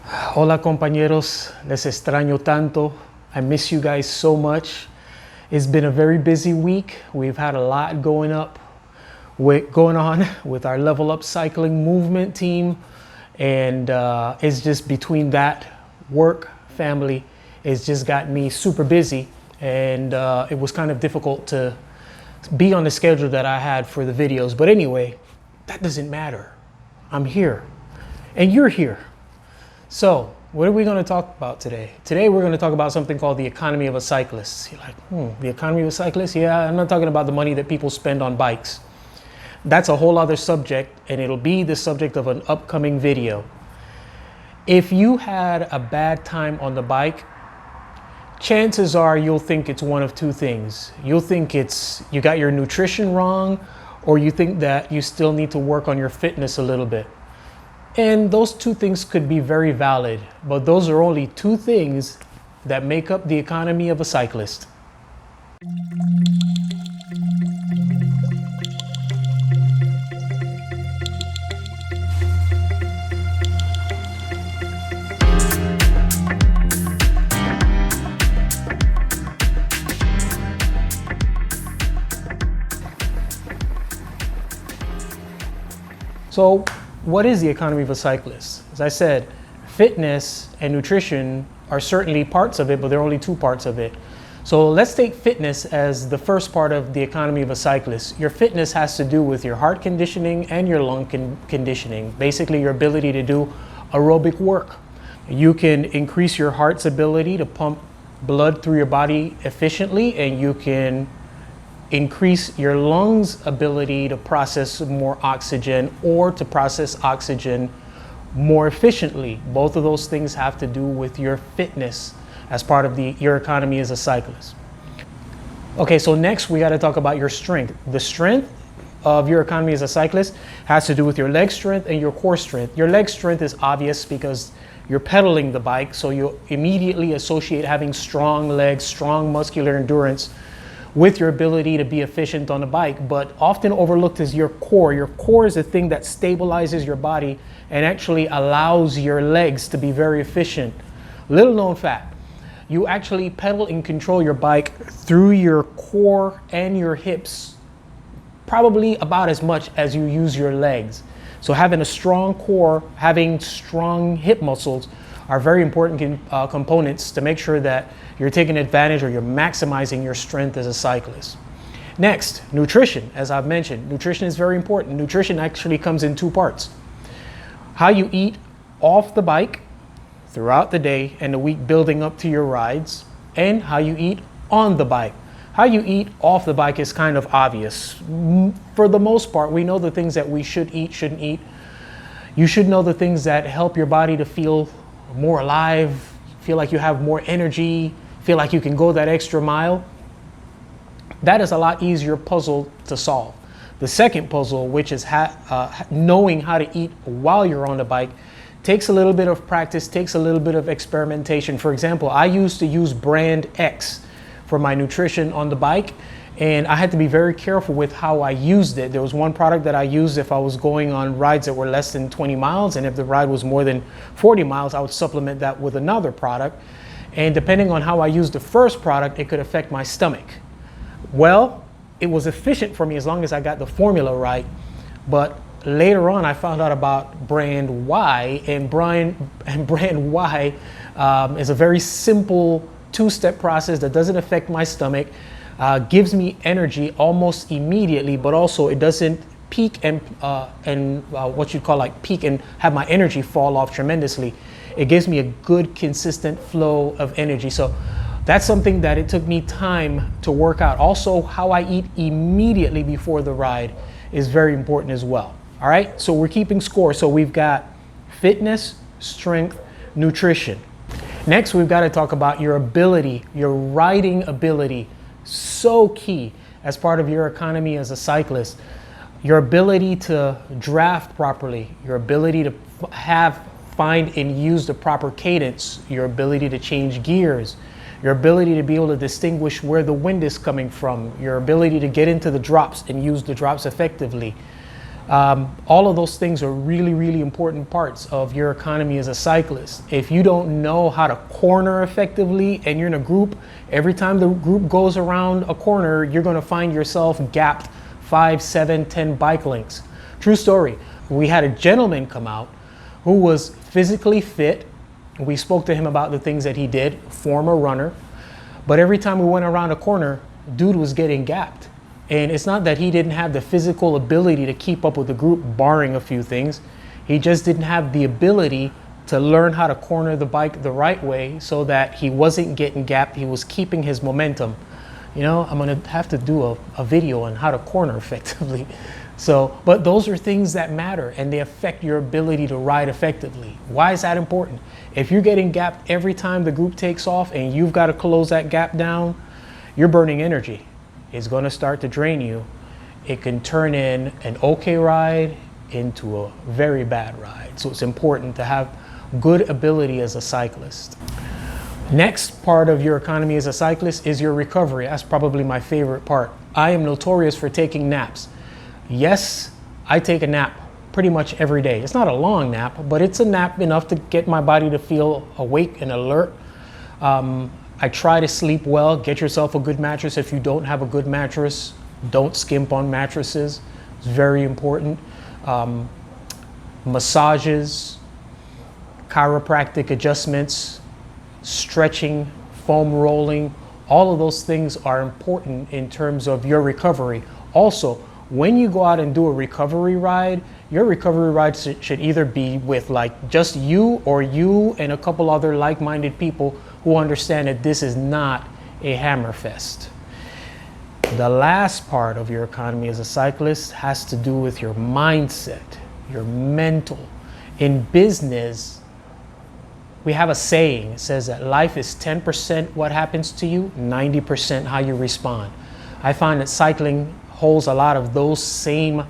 Hola compañeros, les extraño tanto. I miss you guys so much. It's been a very busy week. We've had a lot going on with our Level Up Cycling movement team. And it's just between that, work, family, it's just got me super busy. And it was kind of difficult to be on the schedule that I had for the videos. But anyway, that doesn't matter. I'm here and you're here. So what are we going to talk about today? Today we're going to talk about something called the economy of a cyclist. You're like, the economy of a cyclist? Yeah, I'm not talking about the money that people spend on bikes. That's a whole other subject, and it'll be the subject of an upcoming video. If you had a bad time on the bike, chances are you'll think it's one of two things. You'll think it's you got your nutrition wrong, or you think that you still need to work on your fitness a little bit. And those two things could be very valid, but those are only two things that make up the economy of a cyclist. So, what is the economy of a cyclist? As I said, fitness and nutrition are certainly parts of it, but there are only two parts of it. So let's take fitness as the first part of the economy of a cyclist. Your fitness has to do with your heart conditioning and your lung conditioning, basically your ability to do aerobic work. You can increase your heart's ability to pump blood through your body efficiently, and you can increase your lungs' ability to process more oxygen or to process oxygen more efficiently. Both of those things have to do with your fitness as part of your economy as a cyclist. Okay, so next we got to talk about your strength. The strength of your economy as a cyclist has to do with your leg strength and your core strength. Your leg strength is obvious because you're pedaling the bike, so you immediately associate having strong legs, strong muscular endurance with your ability to be efficient on the bike, but often overlooked is your core. Your core is the thing that stabilizes your body and actually allows your legs to be very efficient. Little known fact, you actually pedal and control your bike through your core and your hips, probably about as much as you use your legs. So having a strong core, having strong hip muscles are very important components to make sure that you're taking advantage or you're maximizing your strength as a cyclist. Next, nutrition. As I've mentioned, nutrition is very important. Nutrition actually comes in two parts. How you eat off the bike throughout the day and the week building up to your rides, and how you eat on the bike. How you eat off the bike is kind of obvious. For the most part, we know the things that we should eat, shouldn't eat. You should know the things that help your body to feel more alive, feel like you have more energy, feel like you can go that extra mile. That is a lot easier puzzle to solve. The second puzzle, which is knowing how to eat while you're on the bike, takes a little bit of practice, takes a little bit of experimentation. For example, I used to use brand X for my nutrition on the bike, and I had to be very careful with how I used it. There was one product that I used if I was going on rides that were less than 20 miles, and if the ride was more than 40 miles, I would supplement that with another product. And depending on how I used the first product, it could affect my stomach. Well, it was efficient for me as long as I got the formula right, but later on I found out about brand Y, and brand Y is a very simple two-step process that doesn't affect my stomach. Gives me energy almost immediately, but also it doesn't peak and what you'd call like peak and have my energy fall off tremendously. It gives me a good consistent flow of energy. So that's something that it took me time to work out. Also, how I eat immediately before the ride is very important as well. All right, so we're keeping score. So we've got fitness, strength, nutrition. Next, we've got to talk about your ability, your riding ability. So key as part of your economy as a cyclist. Your ability to draft properly, your ability to find and use the proper cadence, your ability to change gears, your ability to be able to distinguish where the wind is coming from, your ability to get into the drops and use the drops effectively. All of those things are really, really important parts of your economy as a cyclist. If you don't know how to corner effectively and you're in a group, every time the group goes around a corner, you're going to find yourself gapped 5, 7, 10 bike lengths. True story. We had a gentleman come out who was physically fit. We spoke to him about the things that he did, former runner. But every time we went around a corner, dude was getting gapped. And it's not that he didn't have the physical ability to keep up with the group, barring a few things. He just didn't have the ability to learn how to corner the bike the right way so that he wasn't getting gapped. He was keeping his momentum. You know, I'm gonna have to do a video on how to corner effectively. So, but those are things that matter and they affect your ability to ride effectively. Why is that important? If you're getting gapped every time the group takes off and you've got to close that gap down, you're burning energy. It's going to start to drain you. It can turn in an okay ride into a very bad ride. So it's important to have good ability as a cyclist. Next part of your economy as a cyclist is your recovery. That's probably my favorite part. I am notorious for taking naps. Yes, I take a nap pretty much every day. It's not a long nap, but it's a nap enough to get my body to feel awake and alert. I try to sleep well. Get yourself a good mattress. If you don't have a good mattress, don't skimp on mattresses. It's very important. Massages, chiropractic adjustments, stretching, foam rolling, all of those things are important in terms of your recovery. Also, when you go out and do a recovery ride, your recovery ride should either be with like just you or you and a couple other like-minded people who understand that this is not a hammer fest. The last part of your economy as a cyclist has to do with your mindset, your mental. In business, we have a saying. It says that life is 10% what happens to you, 90% how you respond. I find that cycling holds a lot of those same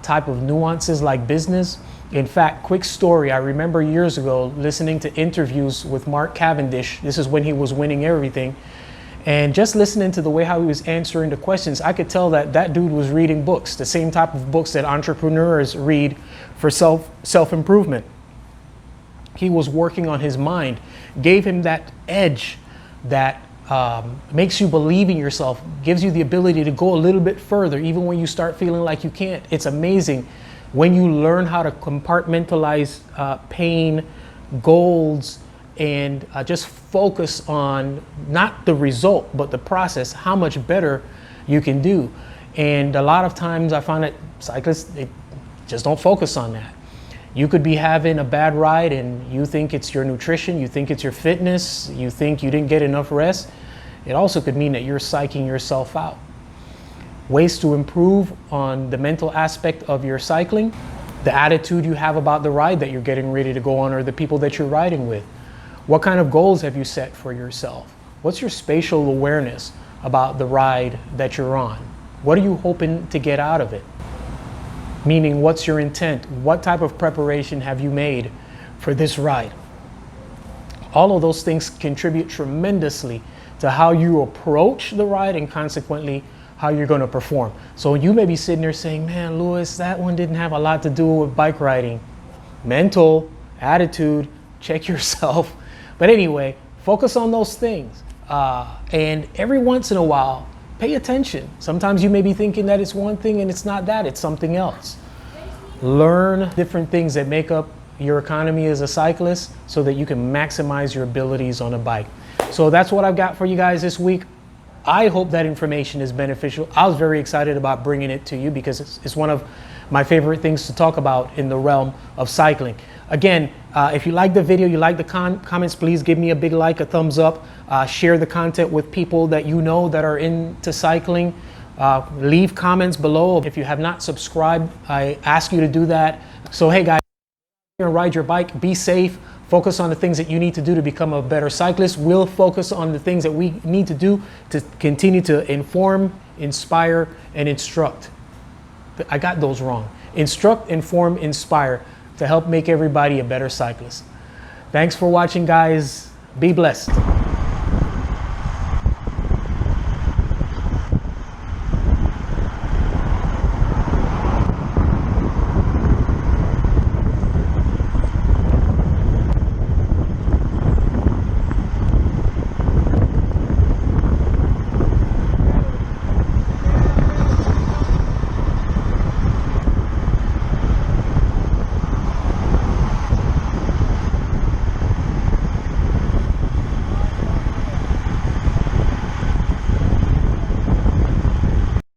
type of nuances like business. In fact, quick story, I remember years ago listening to interviews with Mark Cavendish. This is when he was winning everything. And just listening to the way how he was answering the questions, I could tell that that dude was reading books, the same type of books that entrepreneurs read for self-improvement. He was working on his mind, gave him that edge that makes you believe in yourself, gives you the ability to go a little bit further, even when you start feeling like you can't. It's amazing when you learn how to compartmentalize pain, goals, and just focus on not the result, but the process, how much better you can do. And a lot of times I find that cyclists, they just don't focus on that. You could be having a bad ride and you think it's your nutrition, you think it's your fitness, you think you didn't get enough rest. It also could mean that you're psyching yourself out. Ways to improve on the mental aspect of your cycling, the attitude you have about the ride that you're getting ready to go on or the people that you're riding with. What kind of goals have you set for yourself? What's your spatial awareness about the ride that you're on? What are you hoping to get out of it? Meaning, what's your intent? What type of preparation have you made for this ride? All of those things contribute tremendously to how you approach the ride and consequently how you're going to perform. So you may be sitting there saying, man, Louis, that one didn't have a lot to do with bike riding. Mental, attitude, check yourself. But anyway, focus on those things. And every once in a while, pay attention. Sometimes you may be thinking that it's one thing and it's not that, it's something else. Learn different things that make up your economy as a cyclist so that you can maximize your abilities on a bike. So that's what I've got for you guys this week. I hope that information is beneficial. I was very excited about bringing it to you because it's one of my favorite things to talk about in the realm of cycling. Again, if you like the video, you like the comments, please give me a big like, a thumbs up. Share the content with people that you know that are into cycling. Leave comments below. If you have not subscribed, I ask you to do that. So hey guys, ride your bike, be safe, focus on the things that you need to do to become a better cyclist. We'll focus on the things that we need to do to continue to inform, inspire, and instruct. I got those wrong. Instruct, inform, inspire to help make everybody a better cyclist. Thanks for watching, guys. Be blessed.